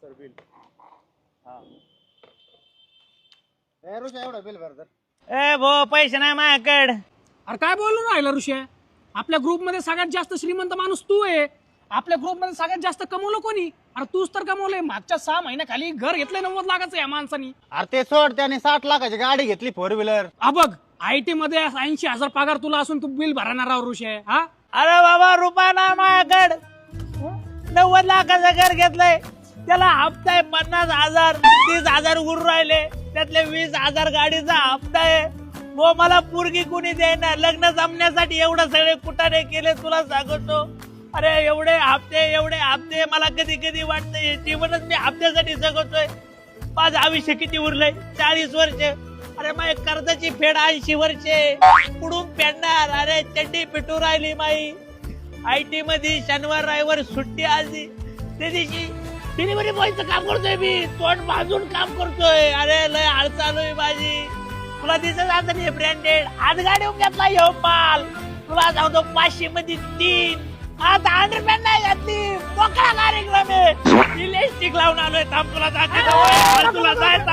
Sir bill. हा ऋषा एवढा bill भर तर. ए भो पैसे नाही माझ्याकडे. अरे काय बोलून राहिला ऋषी? आपल्या ग्रुपमध्ये सगळ्यात जास्त श्रीमंत माणूस तू आहे. आपल्या ग्रुपमध्ये सगळ्यात जास्त कमवलं कोणी? अरे तूच तर कमवलंय. मागच्या 6 महिन्याखाली घर घेतलंय 90 लाखाचं या माणसानी. अरे ते सोड, त्याने 60 लाखाची गाडी घेतली 4 व्हीलर. हा बघ, IT मध्ये 80,000 पगार तुला असून तू बिल भरणार आहो ऋषी. हा अरे बाबा रुपया नाही माझ्याकडे. 90 लाखाचं घर घेतलंय, त्याला हप्ता आहे 50,000. 30,000 उरून राहिले, त्यातले 20,000 गाडीचा हप्ता आहे. वो मला पोरगी कुणी देईना. लग्न जमण्यासाठी एवढं सगळे कुटाणे केले तुला सांगतो. अरे एवढे हप्ते मला कधी कधी वाटतंय जीवनच मी हप्त्यासाठी जगतोय. माझं आयुष्य किती उरलंय? 40 वर्ष. अरे माझ्या कर्जाची फेड 80 वर्षे पुढून फेडणार. अरे चड्डी पिटू राहिली माई. IT मध्ये शनिवार रविवार सुट्टी आली, त्या दिवशी डिलिव्हरी बॉयचं काम करतोय मी. तोंड बाजून काम करतोय. अरे लय हाल चालू आहे माझी. तुला दिसत असं नाही ब्रँडेड हात गाडी घेतला ह्यो माल. तुला सांगतो 500 मध्ये 3. आता 100 नाही घातली. मोकळा कार्यक्रम आहे. इलेक्ट्रिक लावून आलोय. थांब तुला दाखवतो. तुला जायचं